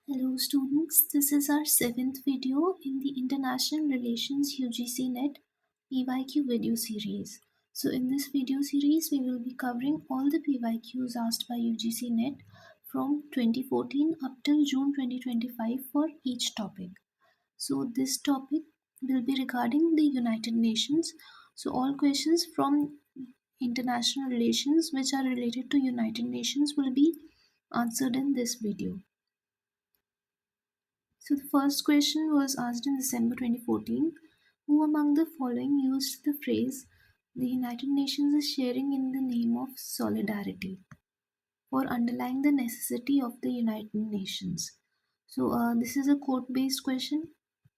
Hello students, this is our 7th video in the International Relations UGC NET PYQ video series. So in this video series, we will be covering all the PYQs asked by UGC NET from 2014 up till June 2025 for each topic. So this topic will be regarding the United Nations. So all questions from international relations which are related to United Nations will be answered in this video. So the first question was asked in December 2014. Who among the following used the phrase the United Nations is sharing in the name of solidarity for underlying the necessity of the United Nations? So this is a quote based question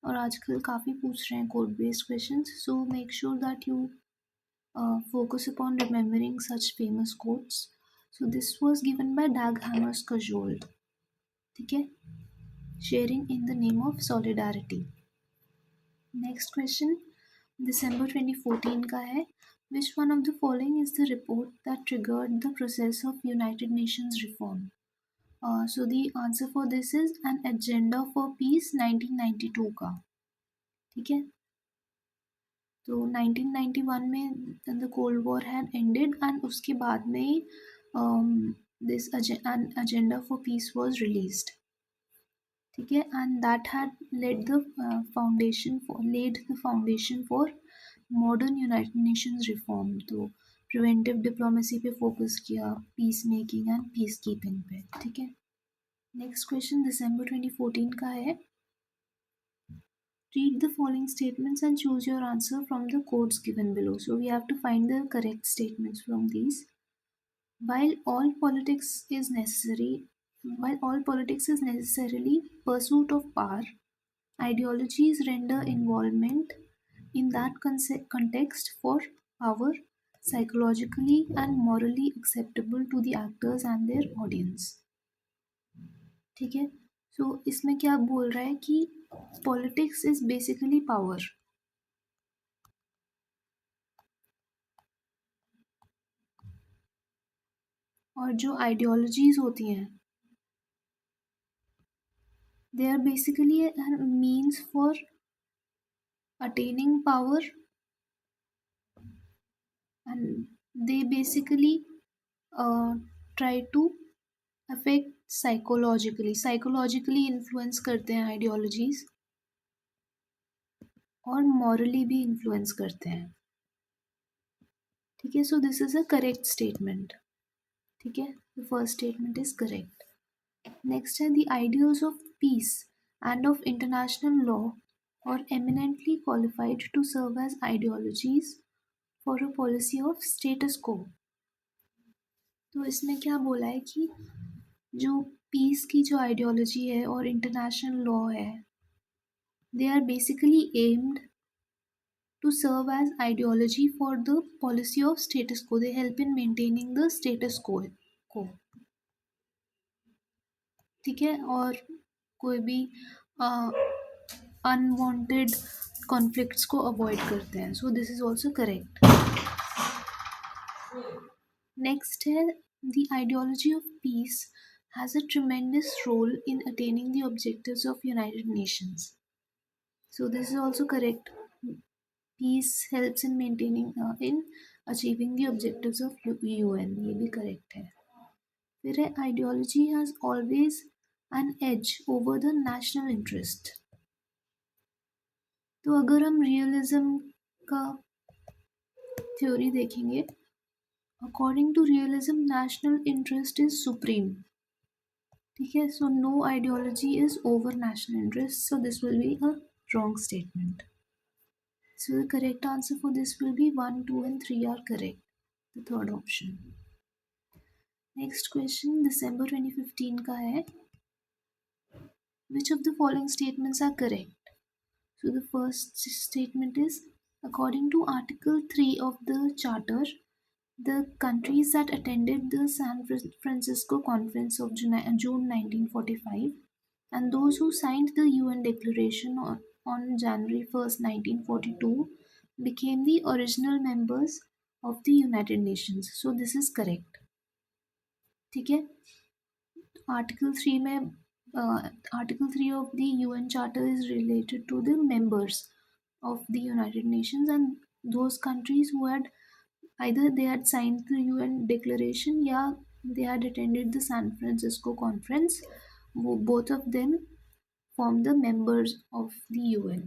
और आजकल काफ़ी पूछ रहे हैं quote based questions. So make sure that you focus upon remembering such famous quotes. So this was given by Dag Hammarskjöld. ठीक है? Sharing in the name of solidarity. Next question, December 2014 का है. Which one of the following is the report that triggered the process of United Nations reform? So the answer for this is an agenda for peace 1992 का. ठीक है. तो 1991 में the Cold War had ended and उसके बाद में this agenda for peace was released. ठीक है, and that had laid the foundation for modern United Nations reform. तो प्रिवेंटिव डिप्लोमेसी पे फोकस किया, peace making and peace keeping पे. ठीक है. नेक्स्ट क्वेश्चन दिसंबर 2014 का है. Read the following statements and choose your answer from the quotes given below. So we have to find the correct statements from these. While all politics is necessarily pursuit of power, ideologies render involvement in that context for power psychologically and morally acceptable to the actors and their audience. ठीक है. सो इसमें क्या बोल रहा है कि politics is basically power और जो आइडियोलॉजीज होती हैं they are basically a means for attaining power and they basically try to affect psychologically influence करते हैं आइडियोलॉजीज और मॉरली भी इन्फ्लुएंस करते हैं. ठीक है. So this is a correct statement. ठीक है. The first statement is correct. Next है the ideals of peace and of international law और eminently qualified to serve as ideologies for a policy of status quo. तो इसमें क्या बोला है कि जो पीस की जो आइडियोलॉजी है और इंटरनेशनल लॉ है they are basically aimed to serve as ideology for the policy of status quo. They help in maintaining the status quo. ठीक है. और कोई भी अनवांटेड कॉन्फ्लिक्ट्स को अवॉइड करते हैं. So this is also correct. Next है the ideology of peace has a tremendous role in attaining the objectives of United Nations. So this is also correct. Peace helps in maintaining in achieving the objectives of UN. ये भी correct है. फिर है ideology has always an edge over the national interest. तो अगर हम realism का theory देखेंगे, according to realism, national interest is supreme. ठीक है. So no ideology is over national interest. So this will be a wrong statement. So the correct answer for this will be 1, 2 and 3 are correct. The third option. Next question, December 2015 का है. Which of the following statements are correct? So the first statement is, according to Article 3 of the Charter, the countries that attended the San Francisco Conference of June 1945 and those who signed the UN Declaration on January 1st, 1942 became the original members of the United Nations. So this is correct. ठीक है. Article 3 में Article 3 of the UN Charter is related to the members of the United Nations, and those countries who had either they had signed the UN declaration, yeah, they had attended the San Francisco conference. Both of them form the members of the UN.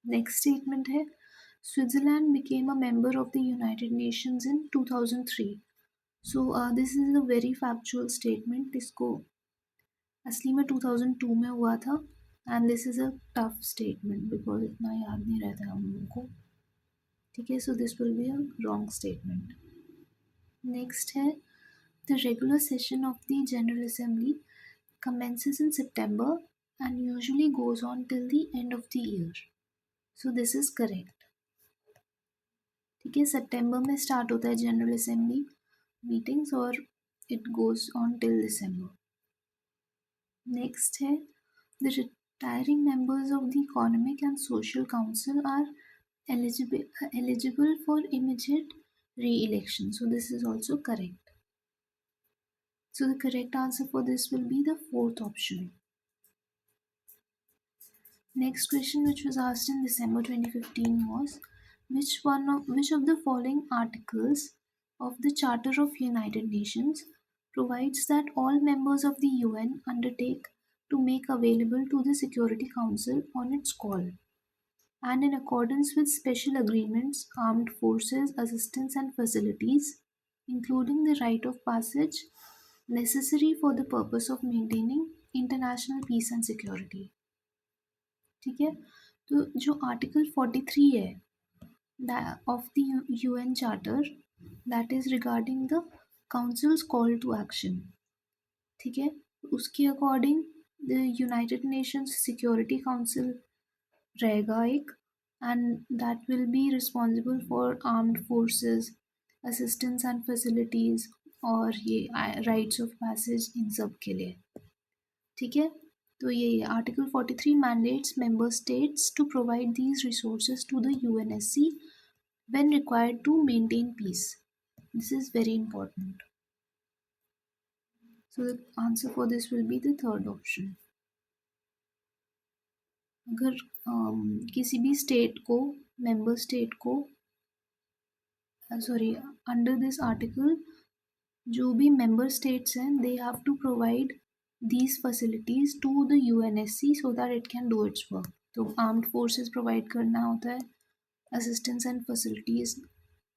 Next statement है Switzerland became a member of the United Nations in 2003. So this is a very factual statement. इसको असली में 2002 में हुआ था, and this is a tough statement because इतना याद नहीं रहता हम लोगों को. ठीक है, so this will be a wrong statement. Next है the regular session of the General Assembly commences in September and usually goes on till the end of the year. So this is correct. ठीक है, सितंबर में start होता है general assembly meetings और it goes on till December. Next है the retiring members of the economic and social council are eligible for immediate re-election. So this is also correct. So the correct answer for this will be the fourth option. Next question, which was asked in December 2015, was which of the following articles of the Charter of United Nations provides that all members of the UN undertake to make available to the Security Council on its call, and in accordance with special agreements, armed forces, assistance, and facilities, including the right of passage necessary for the purpose of maintaining international peace and security. ठीक है, तो जो article 43 है of the UN charter that is regarding the council's call to action. ठीक है, उसके according the United Nations Security Council रहेगा एक, and that will be responsible for armed forces, assistance and facilities और ये राइट्स ऑफ पैसेज इन सब के लिए. ठीक है, तो ये article 43 mandates member states to provide these resources to the UNSC when required to maintain peace. This is very important. So the answer for this will be the third option. अगर किसी भी स्टेट को member state को sorry under this article जो भी member states हैं they have to provide these facilities to the UNSC so that it can do its work. तो armed forces provide करना होता है, असिस्टेंस एंड फैसिलिटीज़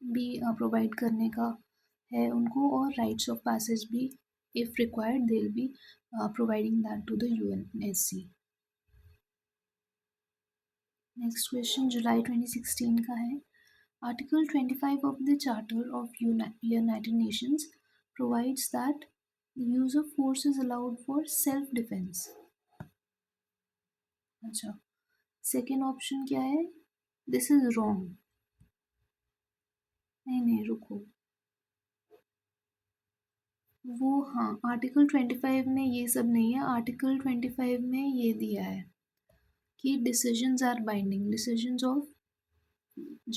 भी प्रोवाइड करने का है उनको, और राइट्स ऑफ पैसेज भी if required they will be providing that to the UNSC. Next question जुलाई 2016 का है. Article 25 of the Charter of United Nations provides that the use of force is allowed for self defense. अच्छा, second option क्या है? This is wrong. नहीं रुको, वो हाँ आर्टिकल 25 में ये सब नहीं है. आर्टिकल 25 में ये दिया है कि decisions are binding. Decisions of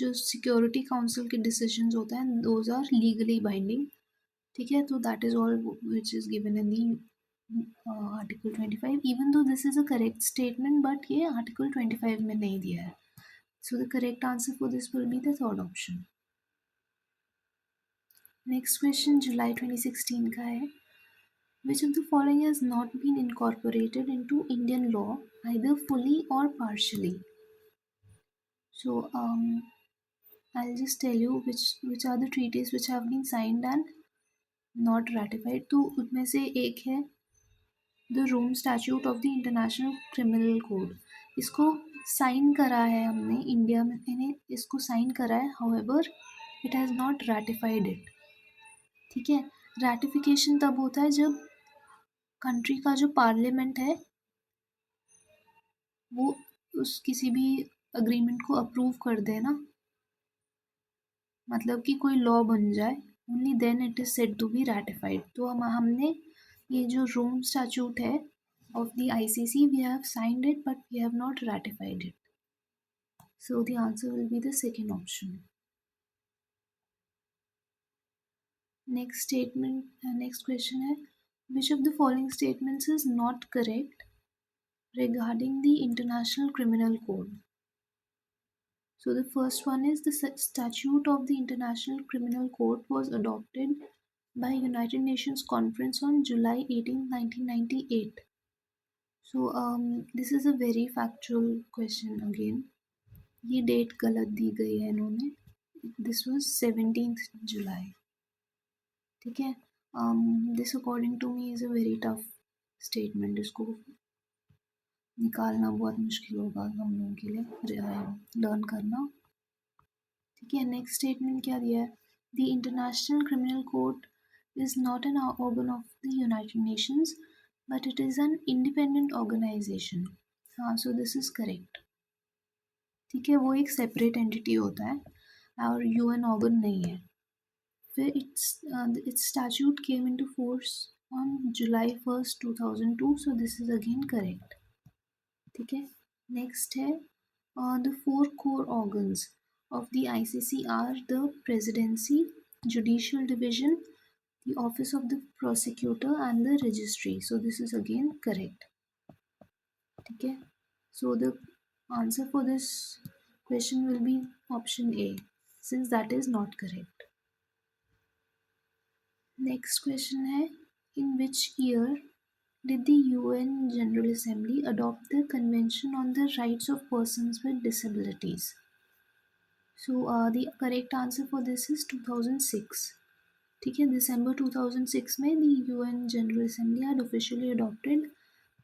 जो सिक्योरिटी काउंसिल के डिसीजंस होते हैं दोज आर लीगली बाइंडिंग. ठीक है, तो that is all which is given in the article 25. Even though this is a correct statement but ये आर्टिकल 25 में नहीं दिया है. So the correct answer for this will be the third option. Next question जुलाई 2016 का है. Which of the following has not been incorporated into Indian law either fully or partially? So I'll just tell you which are the treaties which have been signed and not ratified. तो उनमें से एक है the Rome statute of the international criminal code. इसको sign करा है हमने India में, इन्हें इसको साइन करा है, however it has not ratified it. ठीक है, रैटिफिकेशन तब होता है जब कंट्री का जो पार्लियामेंट है वो उस किसी भी अग्रीमेंट को अप्रूव कर दे ना, मतलब कि कोई लॉ बन जाए, only then it is said to be ratified. तो हमने ये जो रोम स्टैट्यूट है of the ICC we have signed it but we have not ratified it. So the answer will be the second option. Next statement next question है Which of the following statements is not correct regarding the International Criminal Code? So the first one is the Statute of the International Criminal Code was adopted by United Nations Conference on July 18, 1998. So this is a very factual question again. ये date गलत दी गई है इन्होंने. This was 17th July. ठीक है. This according to me is a very tough statement. इसको निकालना बहुत मुश्किल होगा हम लोगों के लिए लर्न करना. ठीक है. नेक्स्ट स्टेटमेंट क्या दिया है? The international criminal court is not an organ of the United Nations, but it is an independent organization. हाँ, so this is correct. ठीक है, वो एक सेपरेट एंटिटी होता है और यूएन ऑर्गन नहीं है. फिर its statute came into force on July 1st 2002, so this is again correct. ठीक है. नेक्स्ट है the four core organs of the ICC are the presidency, judicial division, the office of the prosecutor and the registry. So this is again correct. ठीक है. So the answer for this question will be option A, since that is not correct. Next question है, in which year did the UN General Assembly adopt the Convention on the Rights of Persons with Disabilities? So the correct answer for this is 2006. ठीक है. December 2006 में the UN General Assembly had officially adopted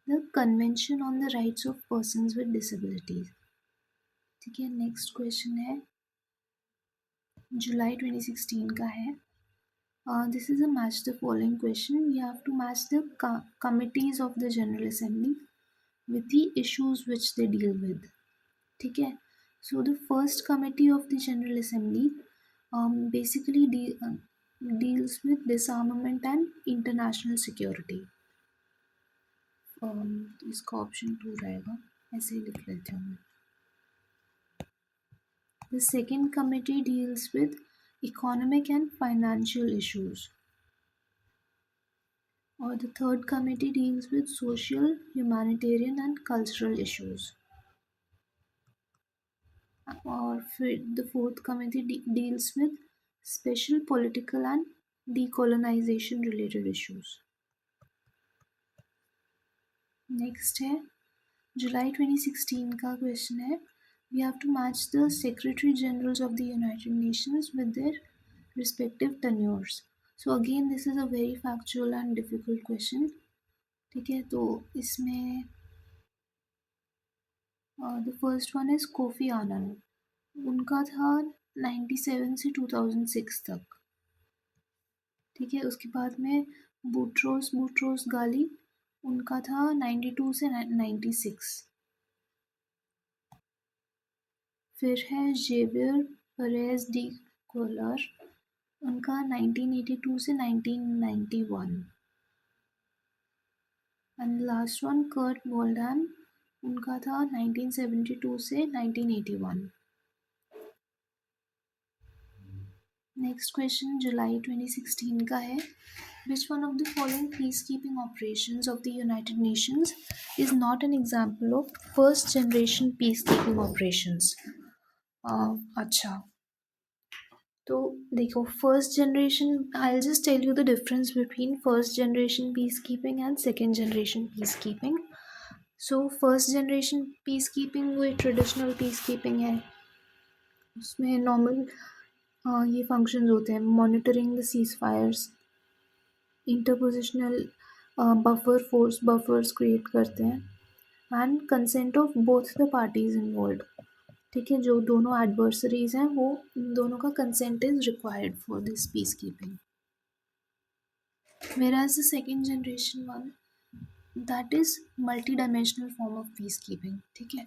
the Convention on the Rights of Persons with Disabilities. ठीक है. Next question है जुलाई 2016 का है. This is a match the following question. You have to match the committees of the General Assembly with the issues which they deal with. ठीक है. So the first committee of the General Assembly basically deals with disarmament and international security. इसका option 2 रहेगा, ऐसे ही लिख लेते हैं. The second committee deals with economic and financial issues. Or the third committee deals with social, humanitarian and cultural issues. Or the fourth committee deals with special political and decolonization related issues. Next है जुलाई 2016 का question है. We have to match the Secretary Generals of the United Nations with their respective tenures. So again this is a very factual and difficult question. ठीक है. तो इसमें the first one is coffee आनन. उनका था 97 से 2006 तक. ठीक है. उसके बाद में बूट्रोस गाली, उनका था 92 से 96. फिर है जेवियर परेज डी कोलर, उनका 1982 से 1991. एंड लास्ट वन कर्ट वोल्डैन, उनका था 1972 से 1981. नेक्स्ट क्वेश्चन जुलाई 2016 का है. Which one of the following peacekeeping operations of the United Nations is not an example of first generation peacekeeping operations? अच्छा, तो देखो first generation, I'll just tell you the difference between first generation peacekeeping and second generation peacekeeping. So first generation peacekeeping वो traditional peacekeeping है. उसमें normal ये functions होते हैं, monitoring the ceasefires, interpositional buffers create करते हैं, and consent of both the parties involved. ठीक है. जो दोनों adversaries हैं वो इन दोनों का consent is required for this peacekeeping. Whereas the second generation one, that is multi-dimensional form of peacekeeping. ठीक है.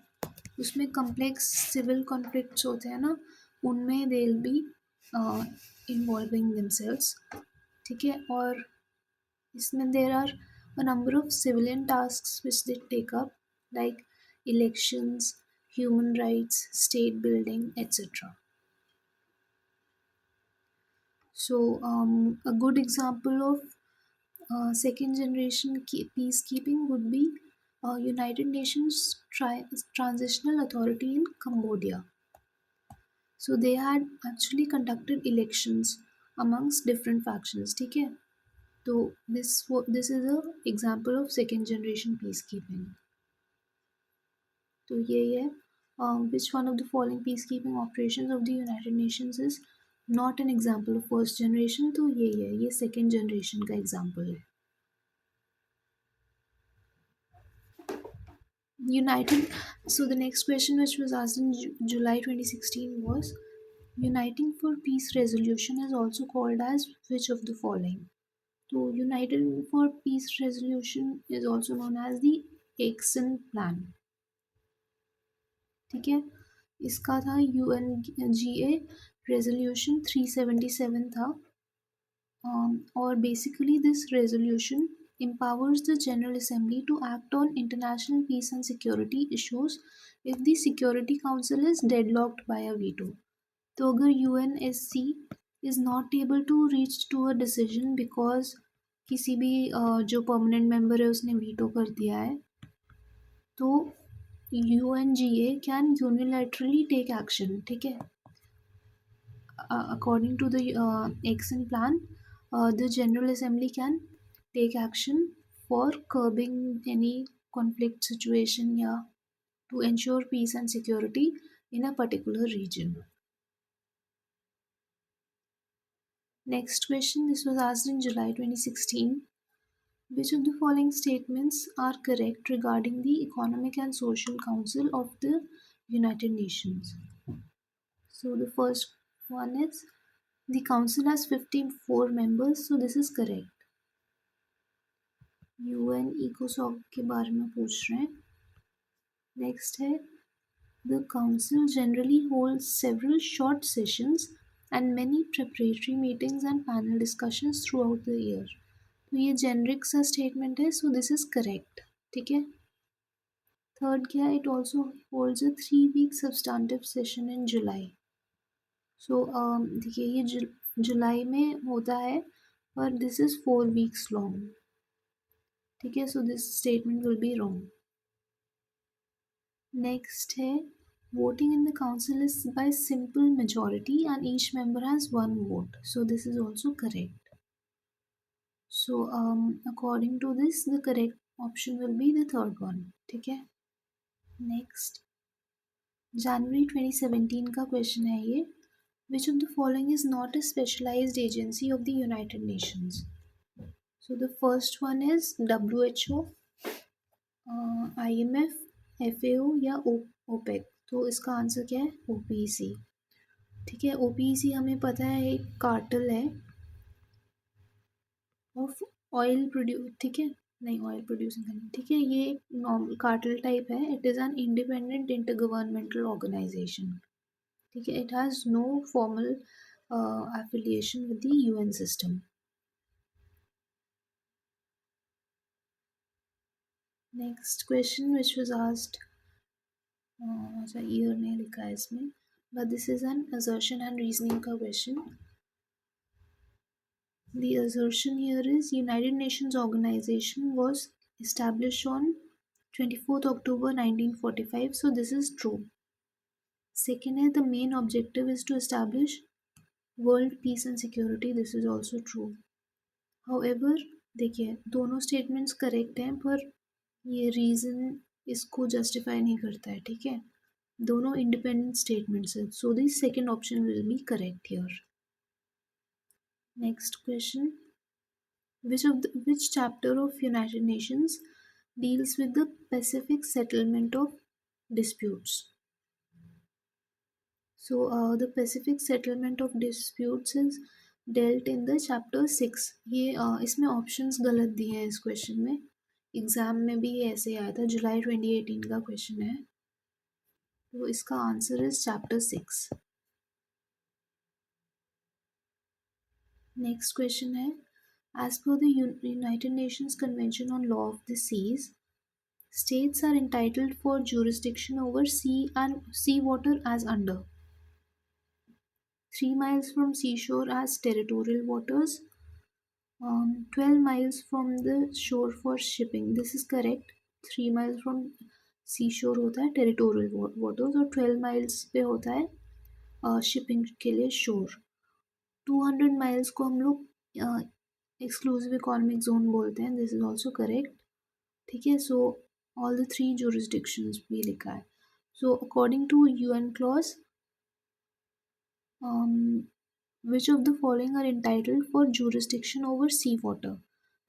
उसमें complex civil conflicts होते हैं ना, उनमें they will be involving themselves. ठीक है. और इसमें there are a number of civilian tasks which they take up, like elections, human rights, state building, etc. So a good example of Second generation peacekeeping would be United Nations Transitional Authority in Cambodia. So they had actually conducted elections amongst different factions. ठीक है? तो this is a example of second generation peacekeeping. तो ये है which one of the following peacekeeping operations of the United Nations is not an example of first generation? तो ये second generation का example है. United. So the next question, which was asked in July 2016, was Uniting for Peace resolution is also called as which of the following? So United for Peace resolution is also known as the Action Plan. ठीक है, इसका था UNGA resolution 377 था. Or basically this resolution empowers the General Assembly to act on international peace and security issues if the Security Council is deadlocked by a veto. तो अगर UNSC is not able to reach to a decision because किसी भी जो permanent member है उसने veto कर दिया है, तो UNGA can unilaterally take action. ठीक है, according to the action plan, the General Assembly can take action for curbing any conflict situation, yeah, to ensure peace and security in a particular region. Next question, this was asked in July 2016. Which of the following statements are correct regarding the Economic and Social Council of the United Nations? So the first one is the council has 54 members, so this is correct. UN ECOSOC के बारे में पूछ रहे हैं. Next है the council generally holds several short sessions and many preparatory meetings and panel discussions throughout the year. तो ये generic सा statement है, so this is correct. ठीक है. Third क्या है, it also holds a 3-week substantive session in July. So देखिए ये जुलाई में होता है पर this is 4 weeks long. ठीक है, so this statement will be wrong. Next है voting in the council is by simple majority and each member has 1 vote. So this is also correct. So according to this, the correct option will be the third one. ठीक है. Next, January 2017 का question है ये. Which of the following is not a specialized agency of the United Nations? So the first one is WHO, IMF, FAO या OPEC. तो इसका answer क्या है? OPEC. ठीक है, OPEC हमें पता है एक कार्टल है ऑफ ऑयल प्रोड्यूस. ठीक है, नहीं ऑयल प्रोड्यूसिंग कंट्री. ठीक है, ये एक नॉर्मल कार्टल टाइप है. It is an independent intergovernmental organisation. ठीक है, it has no formal affiliation with the UN system. Next question, which was asked, अच्छा ईयर नहीं लिखा है इसमें, but this is an assertion and reasoning का question. The assertion here is United Nations organization was established on 24th October 1945, so this is true. Second है the main objective is to establish world peace and security, this is also true. However, देखिए दोनों statements correct हैं पर ये reason इसको justify नहीं करता है. ठीक है, दोनों इंडिपेंडेंट स्टेटमेंट्स हैं, so the second option will be correct here. Next question, which chapter of United Nations deals with the pacific settlement of disputes? So the pacific settlement of disputes is dealt in the chapter 6. ये इसमें options गलत दिए हैं इस question में. Exam में भी ऐसे आया था, जुलाई 2018 का क्वेश्चन है, तो इसका answer is chapter 6. Next question है, as per the United nations convention on law of the seas, states are entitled for jurisdiction over sea water as under 3 miles from seashore as territorial waters, 12 miles from the shore for shipping. This is correct. 3 miles from seashore होता है territorial waters और 12 miles पे होता है shipping के लिए शोर. 200 miles को हम लोग एक्सक्लूसिव इकोनॉमिक जोन बोलते हैं. This is also correct. ठीक है. So all the three jurisdictions भी लिखा है. So according to UN clause, which of the following are entitled for jurisdiction over sea water?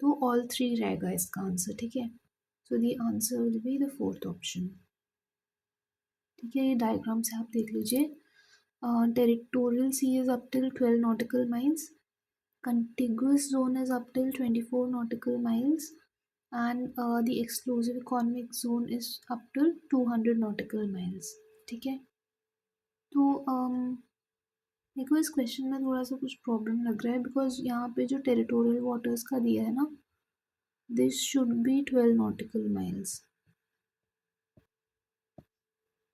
तो all three रहेगा इसका आंसर. ठीक है. So the answer will be the fourth option. ठीक है. ये डायग्राम से आप देख लीजिए. Territorial sea is up till 12 nautical miles. Contiguous zone is up till 24 nautical miles. And the exclusive economic zone is up till 200 nautical miles. ठीक है. तो मेरे को इस क्वेश्चन में थोड़ा सा कुछ प्रॉब्लम लग रहा है बिकॉज यहाँ पे जो टेरिटोरियल वाटर्स का दिया है ना, this should be 12 nautical miles.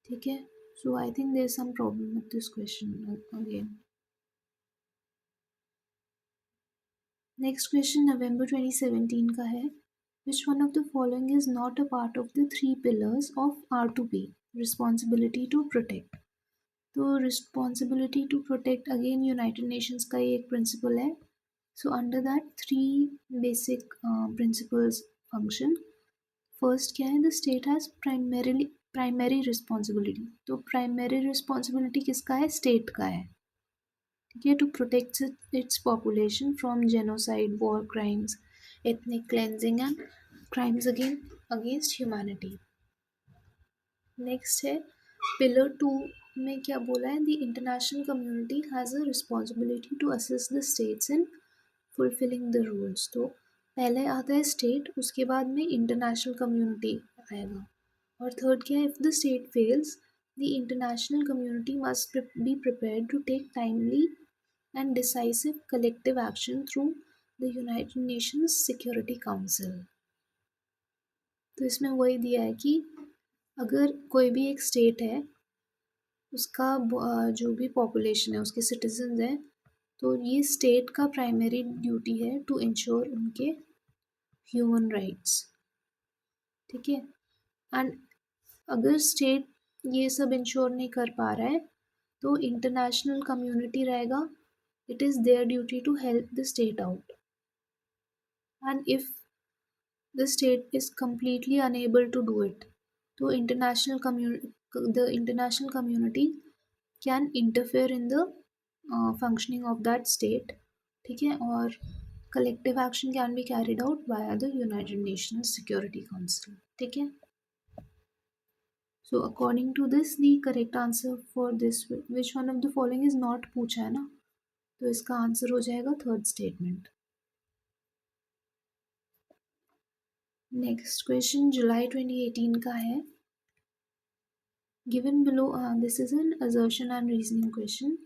ठीक है. So I think there is some problem with this question again. Next question नवंबर 2017 का है. Which one of the following is not a part of the three pillars of R2P, responsibility to protect. तो responsibility to protect again united nations का ही एक principal है. So under that three basic principles function. First क्या है? The state has primary responsibility. तो primary responsibility किसका है? State का है. ठीक है. To protect its population from genocide, war crimes, ethnic cleansing and crimes against humanity. Next है pillar 2 में क्या बोला है? The international community has a responsibility to assist the states in fulfilling the rules. तो पहले आता है स्टेट, उसके बाद में इंटरनेशनल कम्युनिटी आएगा. और थर्ड क्या है? If the state fails the international community must be prepared to take timely and decisive collective action through the United Nations Security Council. तो इसमें वही दिया है कि अगर कोई भी एक स्टेट है, उसका जो भी पॉपुलेशन है, उसके सिटीजन्स हैं, तो ये स्टेट का प्राइमरी ड्यूटी है टू इंश्योर उनके ह्यूमन राइट्स. ठीक है. एंड अगर स्टेट ये सब इंश्योर नहीं कर पा रहा है तो इंटरनेशनल कम्युनिटी रहेगा. It is their duty to help the state out. And if the state is completely unable to do it, तो the international community can interfere in the functioning of that state. ठीक है. और collective action can be carried out via the United Nations Security Council. ठीक है. So according to this, the correct answer for this, which one of the following is not पूछा है ना, तो इसका आंसर हो जाएगा थर्ड स्टेटमेंट. नेक्स्ट क्वेश्चन जुलाई 2018 का है. Given below, this is an assertion and reasoning question.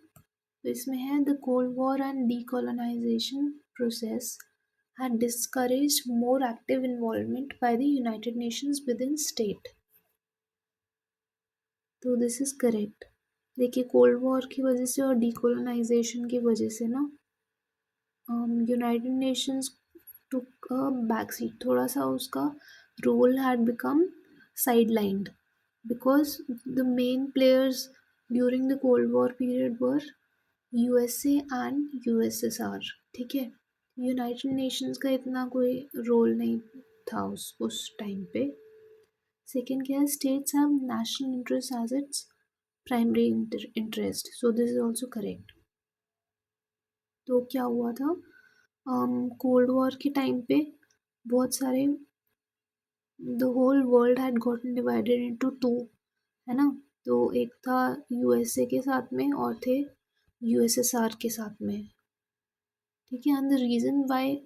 तो इसमें है the cold war and decolonisation process had discouraged more active involvement by the United Nations within state. तो this is correct. देखिए cold war की वजह से और decolonisation की वजह से ना United Nations took a back seat. थोड़ा सा उसका role had become sidelined because the main players during the Cold War period were USA and USSR. ठीक है. यूनाइटेड नेशंस का इतना कोई रोल नहीं था उस टाइम पे. सेकेंड क्या है? States have national interest as its primary interest. So this is also correct. तो क्या हुआ था? कोल्ड वॉर के टाइम पे बहुत सारे, the whole world had gotten divided into two, है ना. तो एक था यूएसए के साथ में और थे यूएसएसआर के साथ में. ठीक है. And the reason why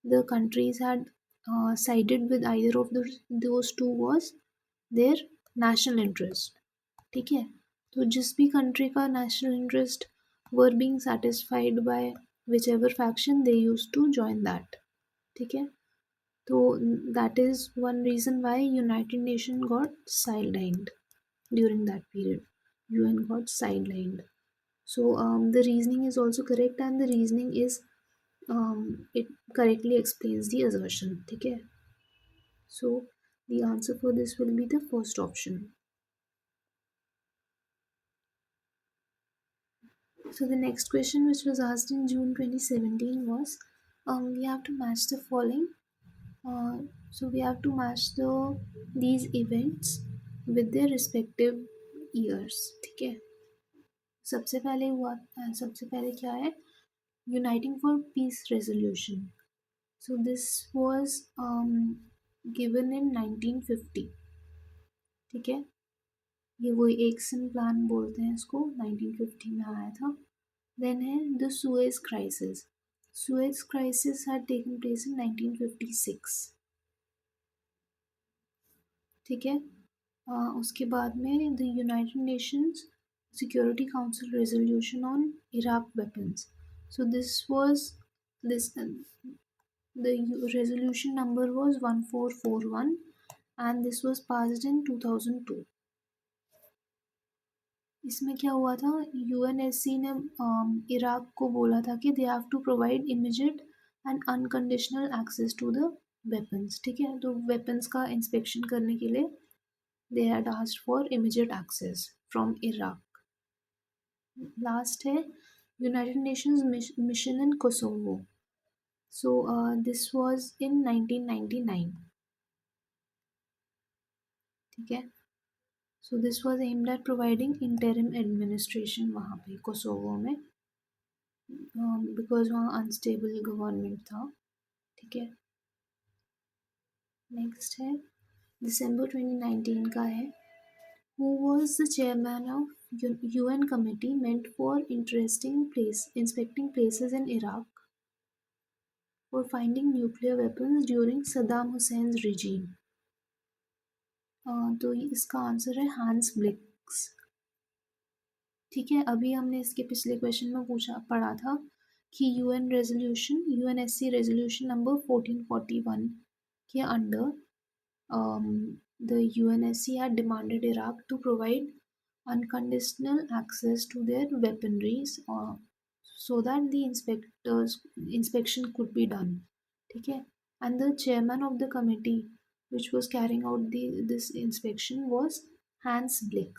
the countries had sided with either of those two was their national interest. ठीक है. तो जिस भी country का national interest were being satisfied by whichever faction, they used to join that. ठीक है. तो that is one reason why United Nations got sidelined during that period. UN got sidelined. So the reasoning is also correct, and the reasoning is it correctly explains the assertion. ठीक है? So the answer for this will be the first option. So the next question, which was asked in June 2017, was we have to match the following. So we have to match these events with their respective years. ठीक है? सबसे पहले क्या है? Uniting for Peace Resolution. So this was given in 1950. ठीक है? ये वो एक्शन प्लान बोलते हैं इसको, 1950 में आया था. Then है the Suez Crisis. Suez Crisis had taken place in 1956. ठीक है? उसके बाद में the United Nations Security council resolution on Iraq weapons. So this the resolution number was 1441 and this was passed in 2002. इसमें क्या हुआ था? यूएनएससी ने इराक को बोला था कि they have to provide immediate and unconditional access to the weapons. ठीक है? तो वेपन्स का इंस्पेक्शन करने के लिए they had asked for immediate access from Iraq. Last है United Nations mission in Kosovo. So this was in 1999. ठीक है? So this was aimed at providing interim administration वहाँ पे कोसोवो में, because वहाँ unstable government था. ठीक है? Next है December 2019 का है. Who was the chairman of UN committee meant for inspecting places in Iraq for finding nuclear weapons during Saddam Hussein's regime? तो इसका आंसर है हैंस ब्लिक्स. ठीक है? अभी हमने इसके पिछले क्वेश्चन में पढ़ा था कि यूएनएससी रेजोल्यूशन नंबर 1441 के under the UNSC had demanded Iraq to provide unconditional access to their weaponries so that the inspection could be done. ठीक है? And the chairman of the committee which was carrying out this inspection was Hans Blix.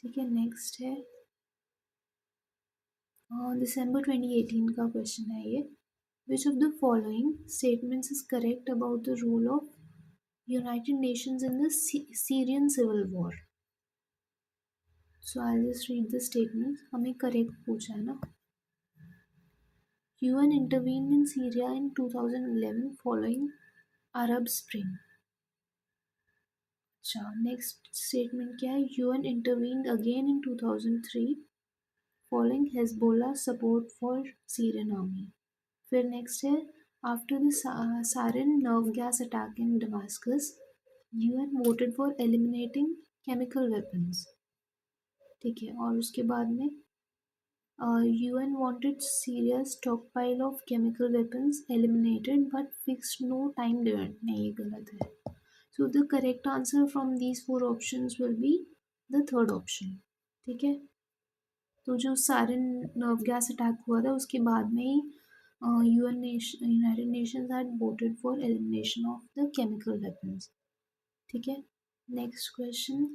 ठीक है? Next है दिसंबर 2018 का question है ये. Which of the following statements is correct about the role of United Nations in the Syrian civil war? So I'll just read the statements. हमें correct पूछा है ना. UN intervened in Syria in 2011 following Arab Spring. अच्छा, next statement क्या है? UN intervened again in 2003 following Hezbollah support for Syrian army. फिर next है after the sarin nerve gas attack in Damascus, UN voted for eliminating chemical weapons. ठीक है? और उसके बाद में UN wanted Syria's stockpile of chemical weapons eliminated but fixed no time limit. नहीं, ये गलत है. So the correct answer from these four options will be the third option. ठीक है? तो जो सारिन नर्व गैस अटैक हुआ था उसके बाद में ही United Nations had voted for elimination of the chemical weapons. ठीक है? नेक्स्ट क्वेश्चन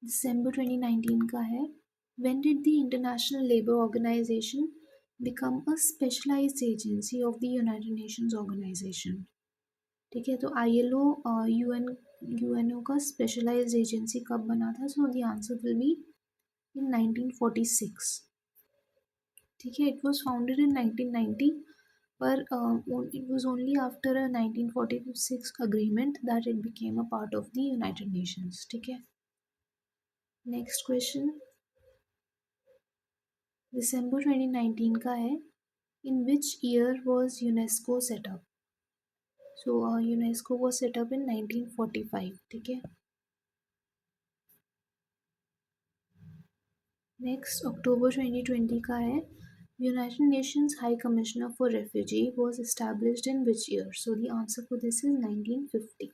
दिसंबर 2019 का है. When did the International Labour Organization become a specialized agency of the United Nations Organization? ठीक है? तो ILO UNO का स्पेशलाइज्ड एजेंसी कब बना था? सो the answer will B in 1946. ठीक है? It was founded in 1990 but it was only after a 1946 agreement that it became a part of the United Nations. ठीक है? नेक्स्ट क्वेश्चन दिसंबर 2019 का है. In which year was UNESCO set up? So UNESCO was set up in 1945. ठीक है? Next अक्टूबर 2020 का है. United Nations High Commissioner for Refugee was established in which year? So the answer for this is 1950.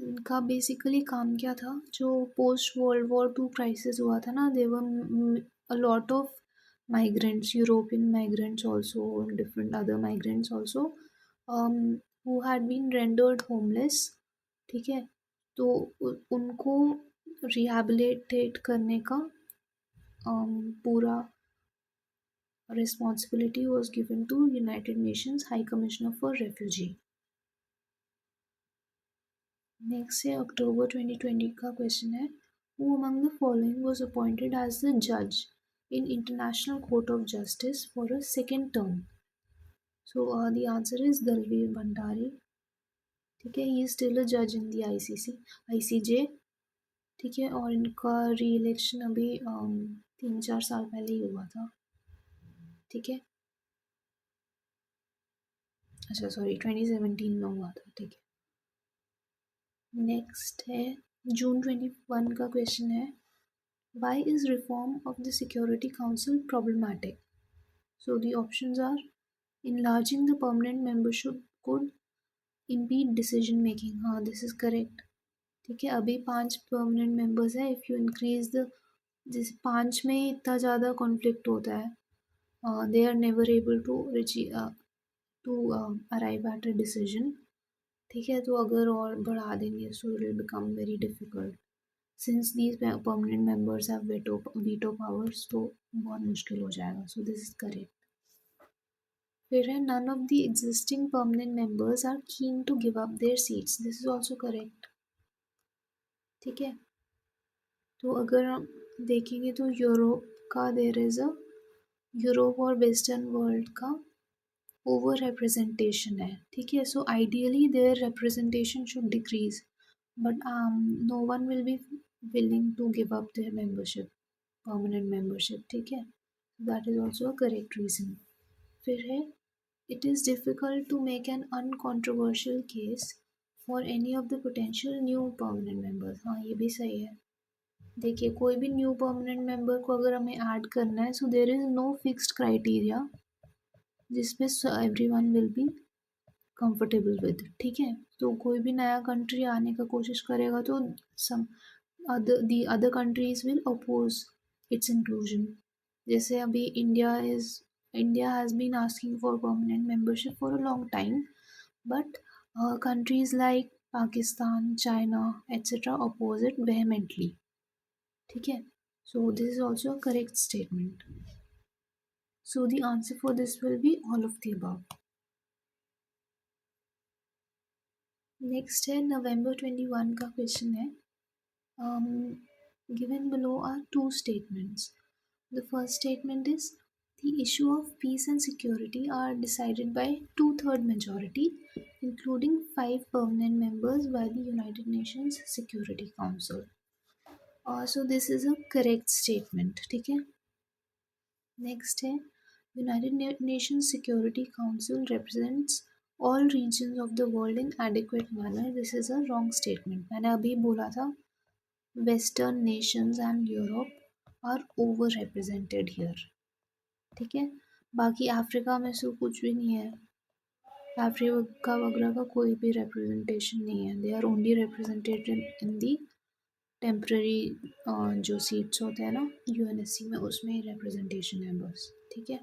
इनका basically काम क्या था, जो post world war two crisis हुआ था ना, there a lot of migrants, European migrants also, different other migrants also, who had been rendered homeless. ठीक है, तो उनको रिहैबिलिटेट करने का पूरा responsibility was given to United Nations High Commissioner for Refugee. Next है अक्टूबर 2020 का क्वेश्चन है, who among the following was appointed as the जज in international court of justice for a second term? So the answer is Dalveer Bhandari. ठीक है, he is still a जज in the ICC ICJ. ठीक है, और इनका री इलेक्शन अभी 3-4 साल पहले ही हुआ था. ठीक है, अच्छा सॉरी 2017 में हुआ था. ठीक है, नेक्स्ट है जून 21 का क्वेश्चन है, why is reform of the Security Council problematic? So the options are, enlarging the permanent membership could impede decision making. हाँ, this is correct. ठीक है, अभी 5 परमानेंट मेंबर्स है. इफ़ यू इंक्रीज द, जैसे 5 में ही इतना ज़्यादा कॉन्फ्लिक्ट होता है, they are never able to arrive at a decision. ठीक है, तो अगर और बढ़ा देंगे so it will become very difficult. Since these permanent members have veto powers, तो बहुत मुश्किल हो जाएगा. So this is correct. फिर है, none of the existing permanent members are keen to give up their seats. This is also correct. ठीक है, तो अगर हम देखेंगे तो यूरोप का देर इज़ अ, यूरोप और वेस्टर्न वर्ल्ड का ओवर रिप्रेजेंटेशन है. ठीक है, so ideally their representation should decrease, but no one will be willing to give up their membership, permanent membership. ठीक है, that is also a correct reason. फिर है, it is difficult to make an uncontroversial case for any of the potential new permanent members. हाँ, ये भी सही है. देखिए, कोई भी न्यू परमानेंट मेंबर को अगर हमें ऐड करना है, so there is no fixed criteria जिसपे everyone will be comfortable with. ठीक है, तो कोई भी नया कंट्री आने का कोशिश करेगा तो some other countries will oppose its inclusion. जैसे अभी India has been asking for permanent membership for a long time, but countries like Pakistan, China, etc. oppose it vehemently. ठीक है, so this is also a correct statement. So the answer for this will be all of the above. Next है November 21 का question है, given below are two statements. The first statement is, the issue of peace and security are decided by two-third majority, including 5 permanent members by the United Nations Security Council. So this is a correct statement. ठीक है, next है, United Nations Security council represents all regions of the world in adequate manner. This is a wrong statement. मैंने अभी बोला था western nations and Europe are over represented here. ठीक है, बाकी अफ्रीका में से कुछ भी नहीं है. अफ्रीका वगैरह का कोई भी रिप्रेजेंटेशन नहीं है. They are only represented in the temporary जो सीट्स होते हैं ना यूएनएससी में, उसमें ही रिप्रेजेंटेशन है बस. ठीक है,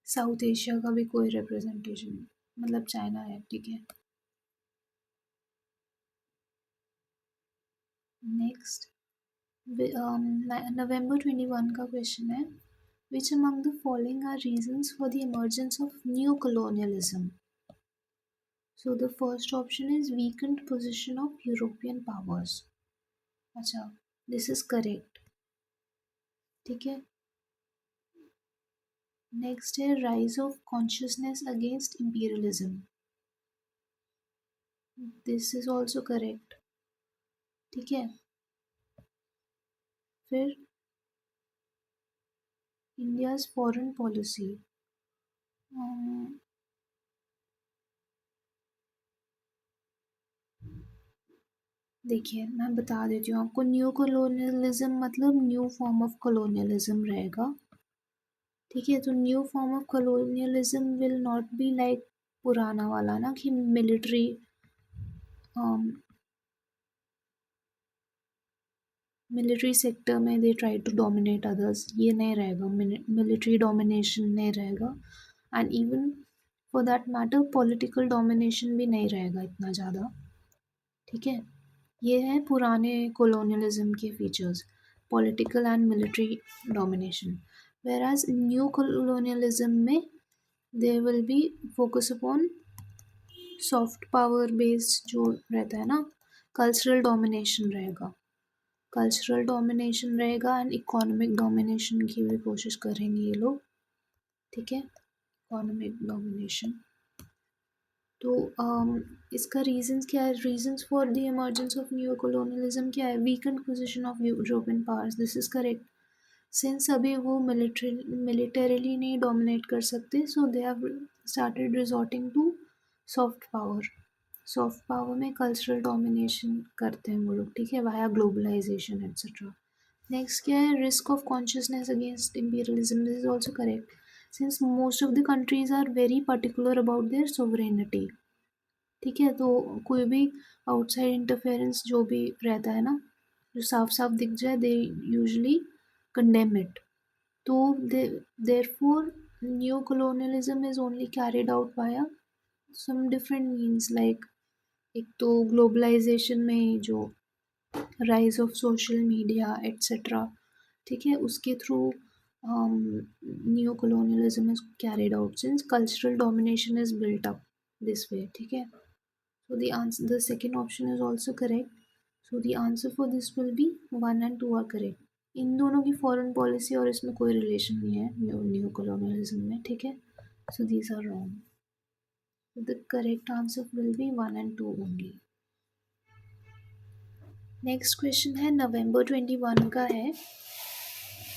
साउथ एशिया का भी कोई रिप्रेजेंटेशन, मतलब चाइना है. ठीक है, नेक्स्ट नवंबर 21 का क्वेश्चन है, which among the following are reasons for the emergence of new colonialism? So the first option is weakened position of European powers. अच्छा, दिस इज करेक्ट. ठीक है, नेक्स्ट है rise of consciousness against imperialism. This is also correct. ठीक है, फिर India's foreign policy. देखिए, मैं बता देती हूँ आपको, न्यू कॉलोनियलिज्म मतलब न्यू फॉर्म ऑफ कॉलोनियलिज्म रहेगा. ठीक है, तो new form of colonialism will not be like पुराना वाला ना, कि मिलिट्री मिलिट्री सेक्टर में they try to dominate others, ये नहीं रहेगा, मिलिट्री डोमिनेशन नहीं रहेगा, and even for that matter political domination भी नहीं रहेगा इतना ज़्यादा। ठीक है, ये है पुराने कॉलोनियलिज्म के features, political and military domination. Whereas new colonialism में there will be focus upon soft power based जो रहता है ना, कल्चरल डोमिनेशन रहेगा, कल्चरल डोमिनेशन रहेगा एंड इकोनॉमिक डोमिनेशन की भी कोशिश करेंगे ये लोग। ठीक है, इकोनॉमिक डोमिनेशन। तो इसका रीजंस क्या है, reasons for the emergence of new colonialism क्या है, weakened position of European powers, this is correct. Since अभी वो मिलिटरीली नहीं डोमिनेट कर सकते, so they have started resorting to soft power. Soft power में कल्चरल डोमिनेशन करते हैं वो लोग, ठीक है, वाया ग्लोबलाइजेशन एट्सेट्रा। नेक्स्ट क्या है, risk of consciousness against imperialism, this is also correct, since most of the countries are very particular about their sovereignty. ठीक है, तो कोई भी आउटसाइड इंटरफेरेंस जो भी रहता है ना, जो साफ साफ दिख जाए, दे यूजली कंडेम इट। तो therefore new colonialism is only carried out via some different means, like एक तो ग्लोबलाइजेशन में जो rise of social media etcetera, ठीक है, उसके through new colonialism is carried out since cultural domination is built up this way। ठीक है, so the answer, the second option is also correct, so the answer for this will be 1 and 2 are correct। इन दोनों की foreign policy और इसमें कोई relation नहीं है new colonialism में। ठीक है, so these are wrong, the correct answer will be 1 and 2 only। Next question है नवंबर 21 का है,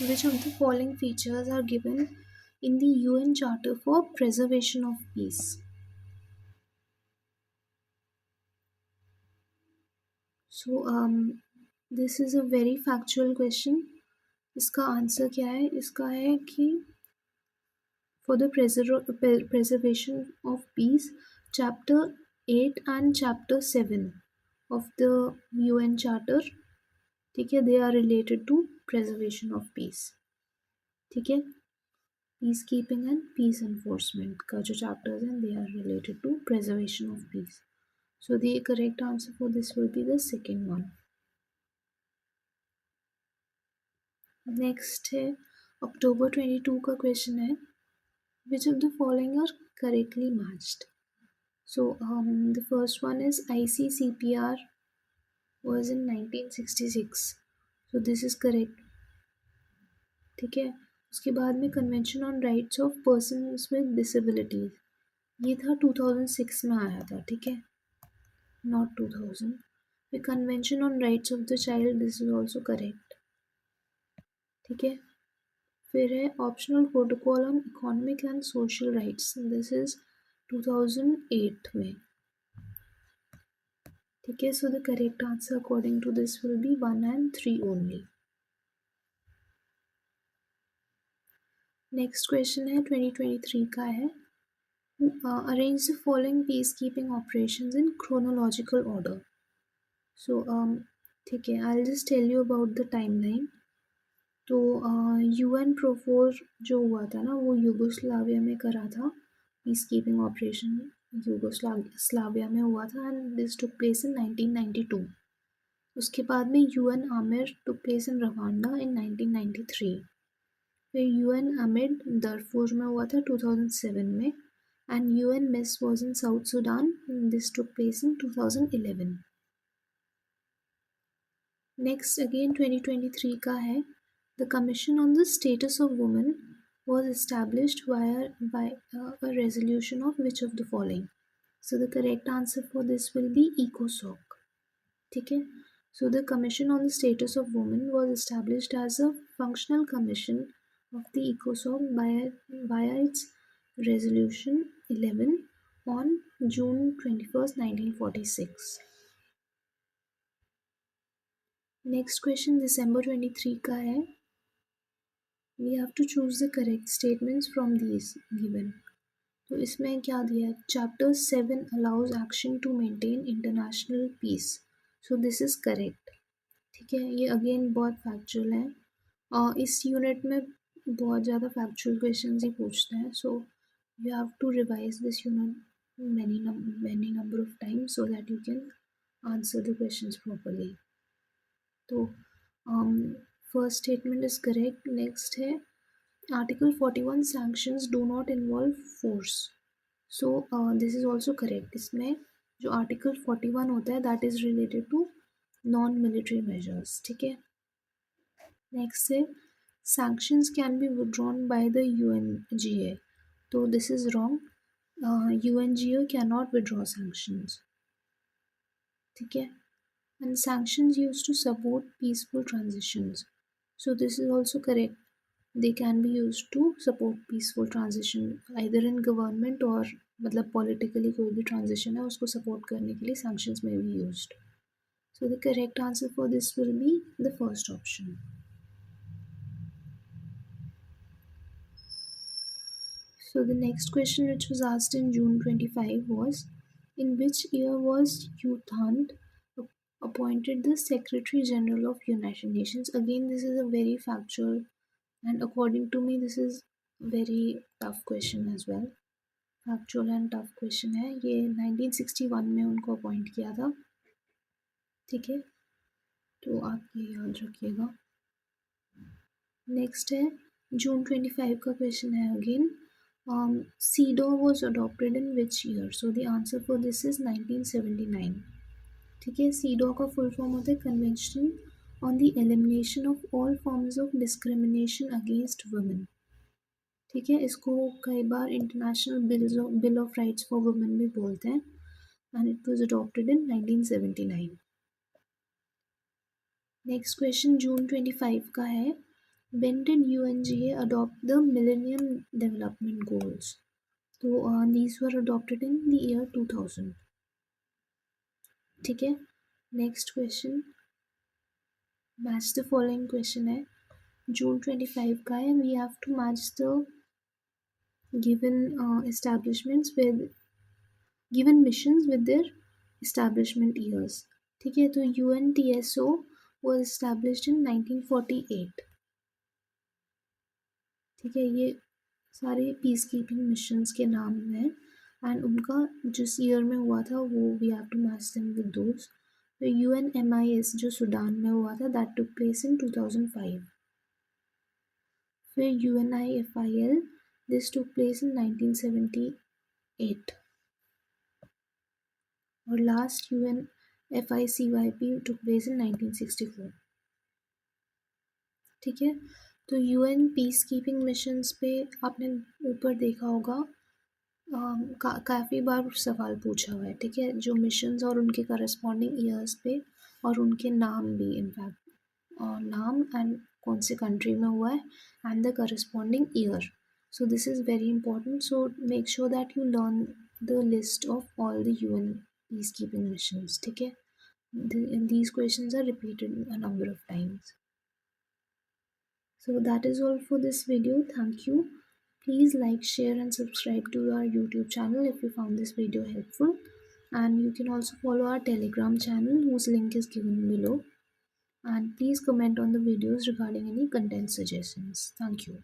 which of the following features are given in the UN Charter for Preservation of Peace? So this is a very factual question। इसका answer क्या है, इसका है कि for the preservation of peace, chapter 8 and chapter 7 of the UN Charter, ठीक है, they are related to preservation of peace। ठीक है, peace keeping and peace enforcement का जो चैप्टर्स हैं, they are related to preservation of peace। So the correct answer for this will be the second one। Next है अक्टूबर 22 का question है, which of the following are correctly matched? So the first one is ICCPR was in 1966, so this is correct। ठीक है, उसके बाद में convention on rights of persons with disabilities, ये था 2006 में आया था। ठीक है, not 2000। The Convention on Rights of the Child, this is also correct। ठीक है, फिर है optional protocol on economic and social rights, this is 2008 में। ठीक है, so the correct answer according to this will be 1 and 3 only. Next question है 2023 का है, arrange the following peace keeping operations in chronological order. So ठीक है, I will just tell you about the timeline. तो UN PROFOR जो हुआ था ना, वो यूगोस्लाविया में करा था, पीस कीपिंग ऑपरेशन यूगोस्लाविया में हुआ था, and this took place in 1992। उसके बाद में UN AMIR took place in Rwanda in 1993। फिर UN अमिड दरफूर में हुआ था 2007 में, and UN miss was in south Sudan, this took place in 2011। Next again 2023 का है, the Commission on the Status of Women was established by a resolution of which of the following? So the correct answer for this will be ECOSOC। ठीक है, so the Commission on the Status of Women was established as a functional commission of the ECOSOC via its resolution 11 on June 21st 1946। Next question December 23 का है, we have to choose the correct statements from these given। तो इसमें क्या दिया है, chapter 7 allows action to maintain international peace, so this is correct. ठीक है, ये अगेन बहुत फैक्चुअल है और इस यूनिट में बहुत ज़्यादा फैक्चुअल क्वेश्चन ही पूछते हैं, so you have to revise this unit many number of times so that you can answer the questions properly. तो first statement is correct. Next है article 41 sanctions do not involve force, so this is also correct. इसमें जो article 41 होता है that is related to non military measures. ठीक है, next है sanctions can be withdrawn by the UNGA, तो this is wrong, UNGA cannot withdraw sanctions। ठीक है, and sanctions used to support peaceful transitions, so this is also correct, they can be used to support peaceful transition either in government or मतलब politically कोई भी transition है उसको support करने के लिए sanctions may be used, so the correct answer for this will be the first option. So the next question which was asked in June 25 was, in which year was Youthant appointed the Secretary General of United Nations? Again, this is a very factual and according to me this is very tough question as well. Factual and tough question है ये। 1961 में उनको appoint किया था। ठीक है, तो आप ये याद रखिएगा। नेक्स्ट है जून 25 का क्वेश्चन है again, CEDAW was adopted in which year? So the answer for this is 1979. ठीक है, CEDAW का फुल फॉर्म होता है convention on the elimination of all forms of discrimination against women. ठीक है, इसको कई बार international bill of rights for women भी बोलते हैं and it was adopted in 1979. Next question June 25 का है, when did UNGA adopt the Millennium Development Goals? तो these were adopted in the year 2000. ठीक है, next question match the following question है, June 25 का है, we have to match the given establishments with given missions with their establishment years. ठीक है, तो UNTSO was established in 1948। ठीक है, ये सारे पीस कीपिंग मिशंस के नाम हैं एंड उनका जिस ईयर में हुआ था वो we have to match them with those. तो UNMIS जो सूडान में हुआ था दैट टुक प्लेस इन 2005। फिर UNIFIL दिस टुक प्लेस इन 1978 और लास्ट UNFICYP टुक प्लेस इन 1964। ठीक है, तो UN पीस कीपिंग मिशंस पे आपने ऊपर देखा होगा काफ़ी बार सवाल पूछा हुआ है। ठीक है, जो मिशंस और उनके करस्पॉन्डिंग ईयर्स पे और उनके नाम भी इनफैक्ट और नाम एंड कौन से कंट्री में हुआ है and the corresponding year. So this is very important, so make sure that you learn the list of all the UN peace keeping missions. ठीक है, these questions are repeated a number of times. So that is all for this video. Thank you. Please like, share and subscribe to our YouTube channel if you found this video helpful. And you can also follow our Telegram channel whose link is given below. And please comment on the videos regarding any content suggestions. Thank you.